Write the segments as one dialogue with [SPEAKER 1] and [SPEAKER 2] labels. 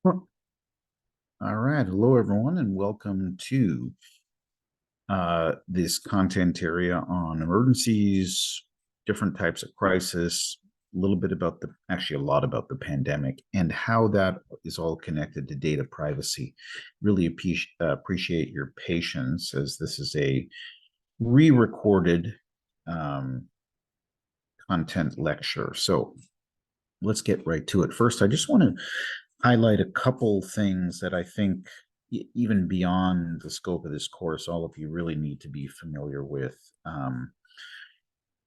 [SPEAKER 1] All right. Hello, everyone, and welcome to this content area on emergencies, different types of crisis, a little bit about actually a lot about the pandemic and how that is all connected to data privacy. Really appreciate your patience as this is a re-recorded um, content lecture. So let's get right to it. First, I just want to highlight a couple things that I think, even beyond the scope of this course, all of you really need to be familiar with.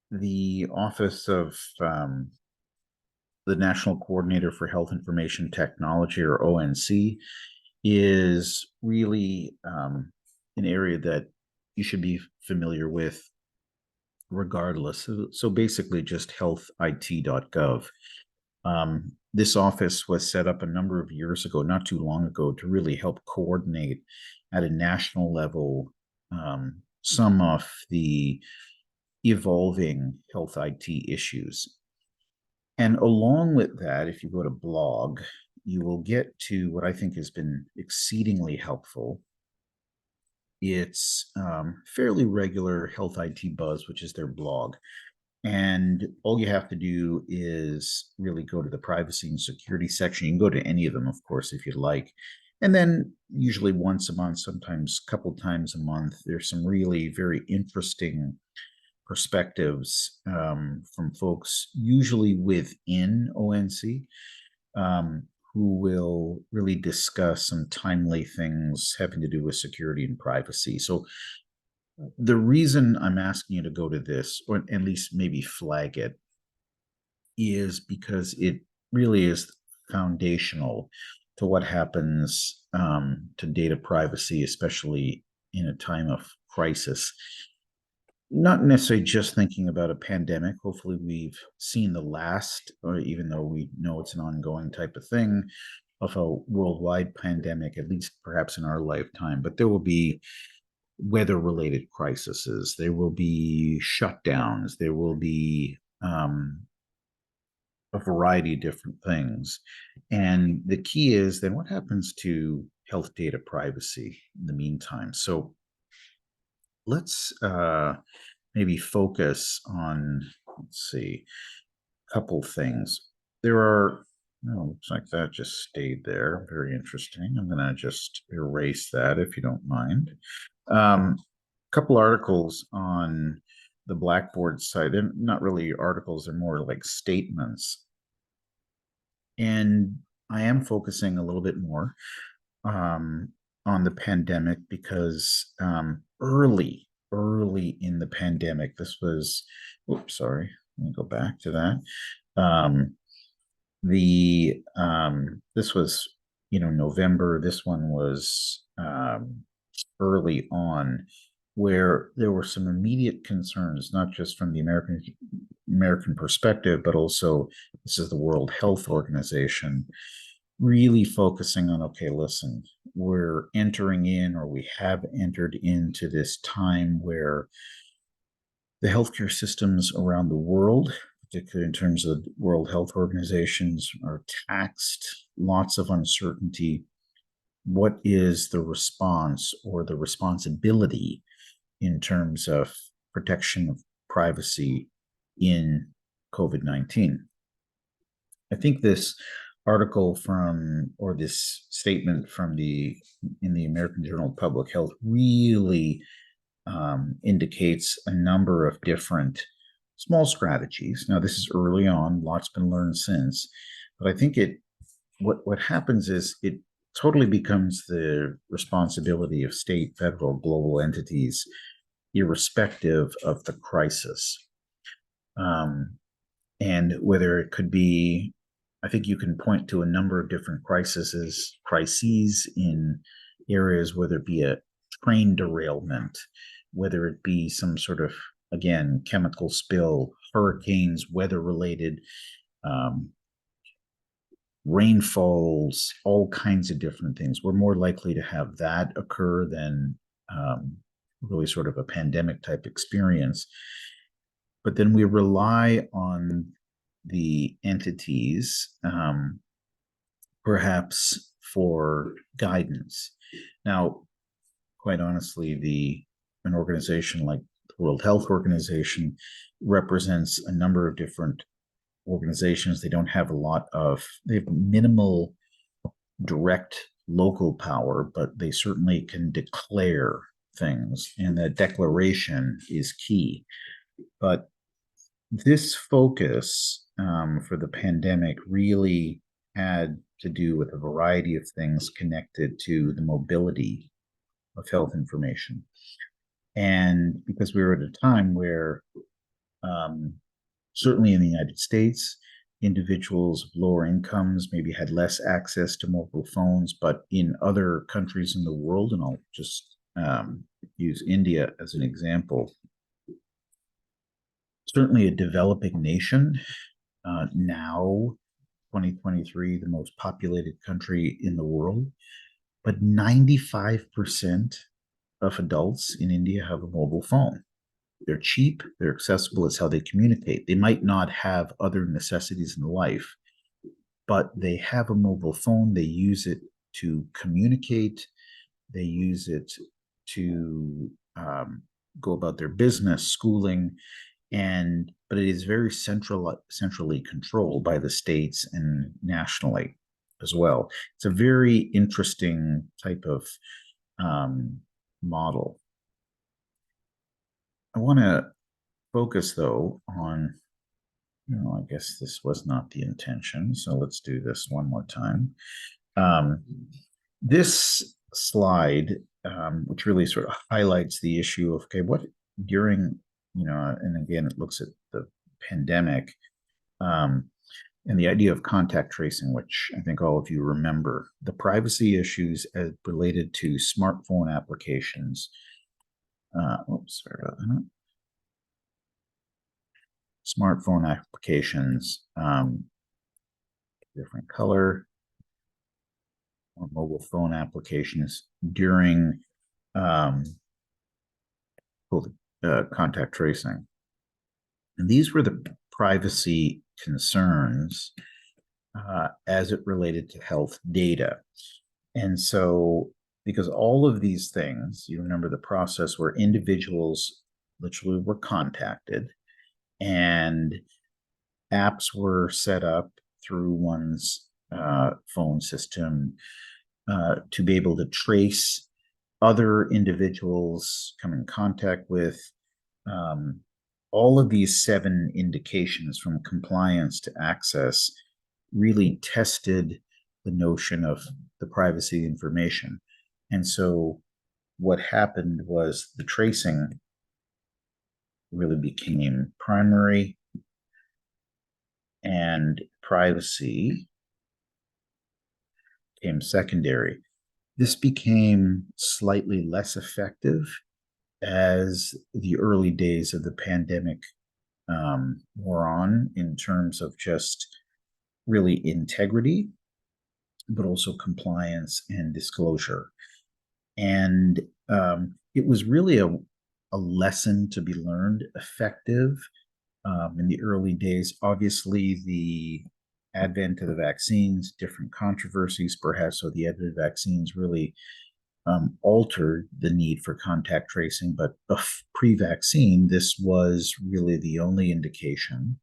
[SPEAKER 1] The Office of the National Coordinator for Health Information Technology, or ONC, is really an area that you should be familiar with regardless. So basically, just healthit.gov. This office was set up a number of years ago, not too long ago, to really help coordinate at a national level some of the evolving health IT issues. And along with that, if you go to blog, you will get to what I think has been exceedingly helpful. It's fairly regular Health IT Buzz, which is their blog. And all you have to do is really go to the privacy and security section. You can go to any of them, of course, if you'd like. And then usually once a month, sometimes a couple times a month, there's some really very interesting perspectives from folks, usually within ONC, who will really discuss some timely things having to do with security and privacy. So the reason I'm asking you to go to this, or at least maybe flag it, is because it really is foundational to what happens to data privacy, especially in a time of crisis. Not necessarily just thinking about a pandemic. Hopefully, we've seen the last, or even though we know it's an ongoing type of thing, of a worldwide pandemic, at least perhaps in our lifetime. But there will be weather related crises, there will be shutdowns, there will be a variety of different things. And the key is then what happens to health data privacy in the meantime. So let's maybe focus on, let's see, a couple things. There are, oh, looks like that just stayed there. Very interesting. I'm going to just erase that if you don't mind. Couple articles on the Blackboard site. They're not really articles, they're more like statements. And I am focusing a little bit more on the pandemic because early in the pandemic, this was, oops, sorry, let me go back to that. This was, November. This one was early on, where there were some immediate concerns, not just from the American perspective, but also this is the World Health Organization, really focusing on, okay, listen, we're entering in, or we have entered into this time where the healthcare systems around the world, particularly in terms of World Health Organizations, are taxed, lots of uncertainty. What is the response or the responsibility in terms of protection of privacy in COVID-19? I think this article from, or this statement from in the American Journal of Public Health really indicates a number of different small strategies. Now, this is early on, lots been learned since, but I think what happens is it totally becomes the responsibility of state, federal, global entities, irrespective of the crisis. And whether it could be, I think you can point to a number of different crises in areas, whether it be a train derailment, whether it be some sort of, again, chemical spill, hurricanes, weather related, rainfalls, all kinds of different things. We're more likely to have that occur than really sort of a pandemic type experience. But then we rely on the entities, perhaps for guidance. Now, quite honestly, an organization like the World Health Organization represents a number of different organizations. They have minimal direct local power, but they certainly can declare things, and that declaration is key. But this focus for the pandemic really had to do with a variety of things connected to the mobility of health information. And because we were at a time where, certainly in the United States, individuals of lower incomes maybe had less access to mobile phones, but in other countries in the world, and I'll just use India as an example, certainly a developing nation, now 2023, the most populated country in the world, but 95% of adults in India have a mobile phone. They're cheap, they're accessible, it's how they communicate. They might not have other necessities in life, but they have a mobile phone, they use it to communicate, they use it to go about their business, schooling, but it is very centrally controlled by the states and nationally as well. It's a very interesting type of model. I want to focus though on, I guess this was not the intention, so let's do this one more time. This slide, which really sort of highlights the issue of, okay, what during, and again, it looks at the pandemic, and the idea of contact tracing, which I think all of you remember, the privacy issues as related to smartphone applications. Sorry about that. Smartphone applications, different color, or mobile phone applications during contact tracing. And these were the privacy concerns as it related to health data. And so, because all of these things, you remember the process where individuals literally were contacted and apps were set up through one's phone system to be able to trace other individuals come in contact with. All of these 7 indications from compliance to access really tested the notion of the privacy information. And so what happened was the tracing really became primary and privacy became secondary. This became slightly less effective as the early days of the pandemic wore on, in terms of just really integrity, but also compliance and disclosure. And it was really a lesson to be learned, effective in the early days. Obviously, the advent of the vaccines, different controversies perhaps, so the advent of vaccines really altered the need for contact tracing, but pre-vaccine, this was really the only indication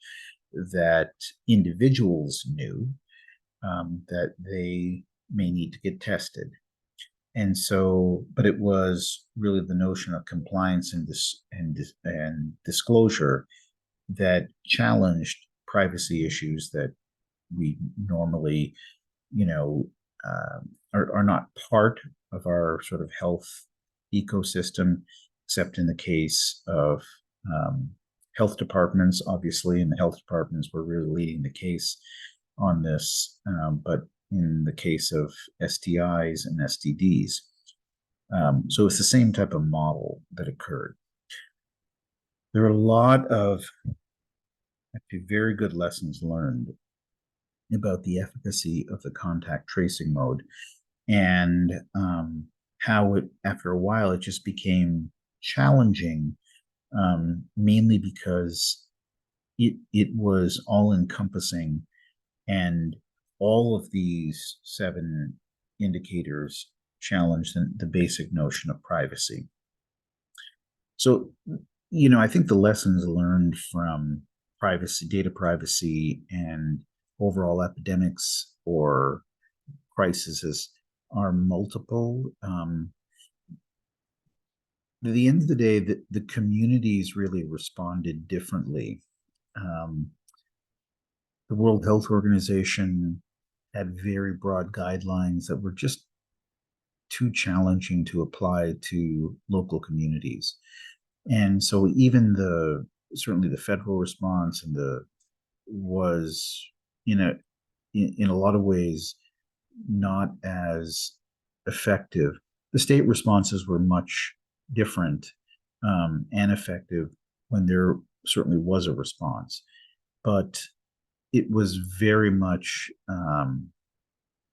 [SPEAKER 1] that individuals knew that they may need to get tested. And so, but it was really the notion of compliance and disclosure that challenged privacy issues that we normally, are not part of our sort of health ecosystem, except in the case of health departments, obviously, and the health departments were really leading the case on this, but in the case of STIs and STDs. So it's the same type of model that occurred. There are a lot of actually very good lessons learned about the efficacy of the contact tracing mode, and how it, after a while, it just became challenging, mainly because it was all encompassing, and all of these 7 indicators challenge the basic notion of privacy. So, I think the lessons learned from privacy, data privacy, and overall epidemics or crises are multiple. At the end of the day, the communities really responded differently. The World Health Organization had very broad guidelines that were just too challenging to apply to local communities. And so even certainly the federal response and was in a lot of ways not as effective. The state responses were much different and effective when there certainly was a response, but it was very much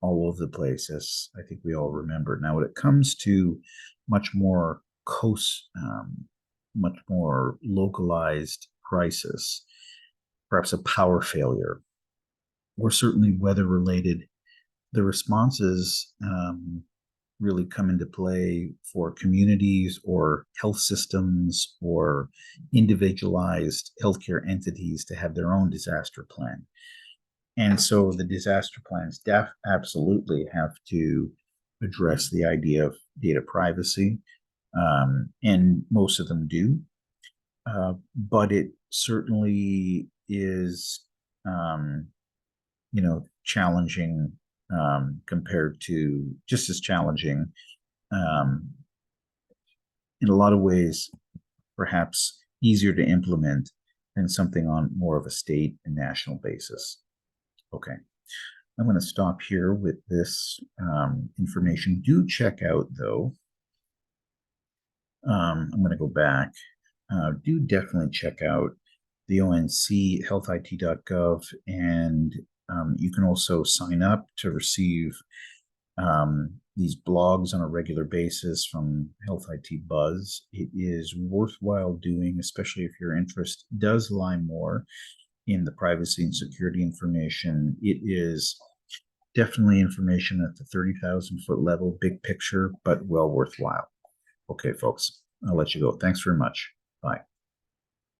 [SPEAKER 1] all over the place, as I think we all remember. Now, when it comes to much more much more localized crisis, perhaps a power failure, or certainly weather related, the responses really come into play for communities or health systems or individualized healthcare entities to have their own disaster plan. And so the disaster plans absolutely have to address the idea of data privacy, and most of them do. But it certainly is, challenging compared to just as challenging in a lot of ways, perhaps easier to implement than something on more of a state and national basis. Okay, I'm going to stop here with this information. Do check out, though, I'm going to go back. Do definitely check out the ONC healthit.gov, and you can also sign up to receive these blogs on a regular basis from Health IT Buzz. It is worthwhile doing, especially if your interest does lie more in the privacy and security information. It is definitely information at the 30,000-foot level, big picture, but well worthwhile. Okay, folks, I'll let you go. Thanks very much. Bye.